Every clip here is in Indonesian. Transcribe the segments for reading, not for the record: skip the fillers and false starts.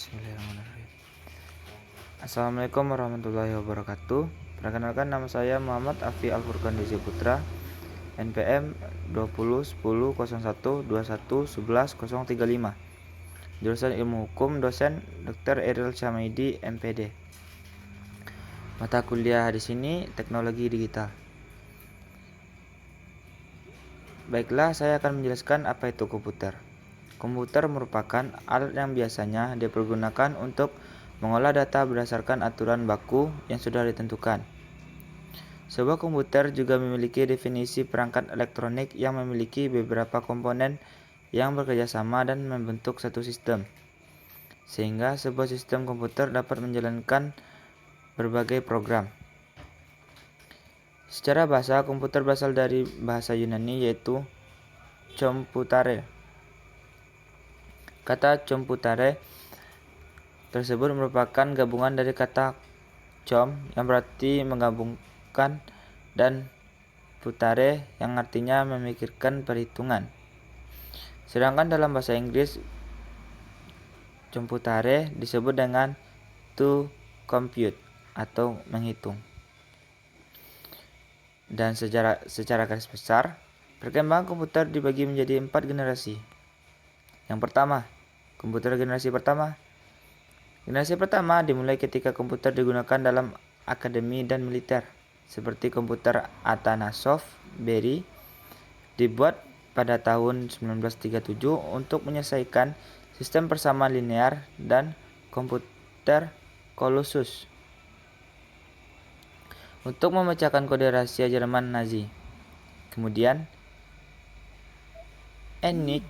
Bismillahirrahmanirrahim. Assalamualaikum warahmatullahi wabarakatuh. Perkenalkan, nama saya Muhammad Afi Alfurqan DJ Putra, NPM 20100121111035, jurusan Ilmu Hukum, dosen Dr. Eril Syamaidi, MPD. Mata kuliah di sini Teknologi Digital. Baiklah, saya akan menjelaskan apa itu komputer. Komputer merupakan alat yang biasanya dipergunakan untuk mengolah data berdasarkan aturan baku yang sudah ditentukan. Sebuah komputer juga memiliki definisi perangkat elektronik yang memiliki beberapa komponen yang bekerja sama dan membentuk satu sistem, sehingga sebuah sistem komputer dapat menjalankan berbagai program. Secara bahasa, komputer berasal dari bahasa Yunani yaitu computare. Kata computare tersebut merupakan gabungan dari kata com yang berarti menggabungkan dan putare yang artinya memikirkan perhitungan. Sedangkan dalam bahasa Inggris, computare disebut dengan to compute atau menghitung. Dan secara garis besar, perkembangan komputer dibagi menjadi 4 generasi. Yang pertama, komputer generasi pertama. Generasi pertama dimulai ketika komputer digunakan dalam akademi dan militer, seperti komputer Atanasov Berry, dibuat pada tahun 1937 untuk menyelesaikan sistem persamaan linear, dan komputer Colossus untuk memecahkan kode rahasia Jerman Nazi. Kemudian ENIAC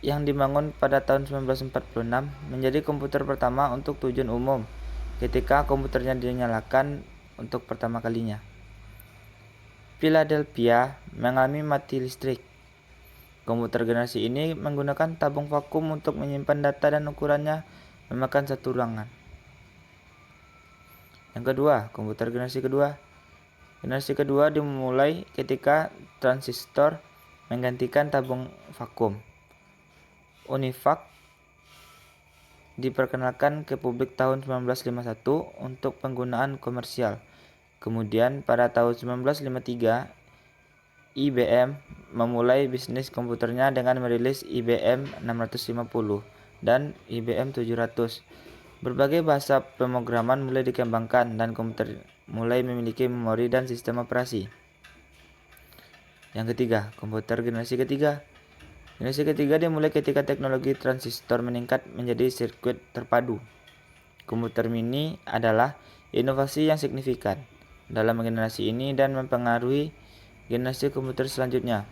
yang dibangun pada tahun 1946 menjadi komputer pertama untuk tujuan umum ketika komputernya dinyalakan untuk pertama kalinya. Philadelphia mengalami mati listrik. Komputer generasi ini menggunakan tabung vakum untuk menyimpan data dan ukurannya memakan satu ruangan. Yang kedua, komputer generasi kedua. Generasi kedua dimulai ketika transistor menggantikan tabung vakum. UNIVAC diperkenalkan ke publik tahun 1951 untuk penggunaan komersial. Kemudian pada tahun 1953, IBM memulai bisnis komputernya dengan merilis IBM 650 dan IBM 700. Berbagai bahasa pemrograman mulai dikembangkan dan komputer mulai memiliki memori dan sistem operasi. Yang ketiga, komputer generasi ketiga. Generasi ketiga dimulai ketika teknologi transistor meningkat menjadi sirkuit terpadu. Komputer mini adalah inovasi yang signifikan dalam generasi ini dan mempengaruhi generasi komputer selanjutnya.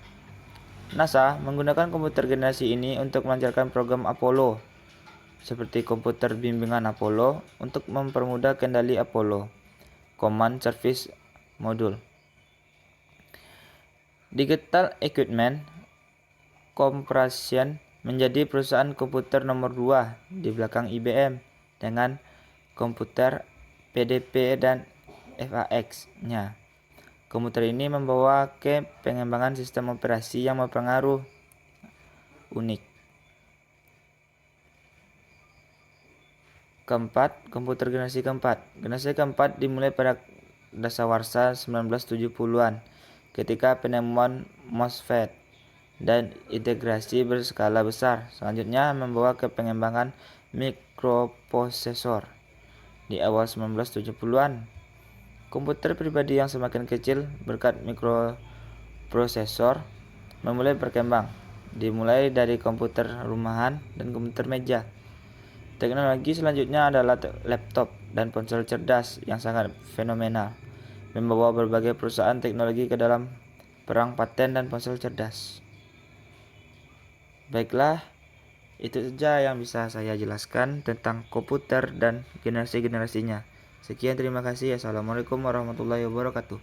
NASA menggunakan komputer generasi ini untuk melancarkan program Apollo, seperti komputer bimbingan Apollo untuk mempermudah kendali Apollo Command Service Module. Digital Equipment Corporation menjadi perusahaan komputer nomor 2 di belakang IBM dengan komputer PDP dan FAX-nya. Komputer ini membawa ke pengembangan sistem operasi yang berpengaruh unik. Keempat, komputer generasi keempat. Generasi keempat dimulai pada dasawarsa 1970-an ketika penemuan MOSFET dan integrasi berskala besar selanjutnya membawa ke pengembangan mikroprosesor. Di awal 1970-an, komputer pribadi yang semakin kecil berkat mikroprosesor memulai berkembang, dimulai dari komputer rumahan dan komputer meja. Teknologi selanjutnya adalah laptop dan ponsel cerdas yang sangat fenomenal, membawa berbagai perusahaan teknologi ke dalam perang paten dan ponsel cerdas. Baiklah, itu saja yang bisa saya jelaskan tentang komputer dan generasi-generasinya. Sekian, terima kasih. Assalamualaikum warahmatullahi wabarakatuh.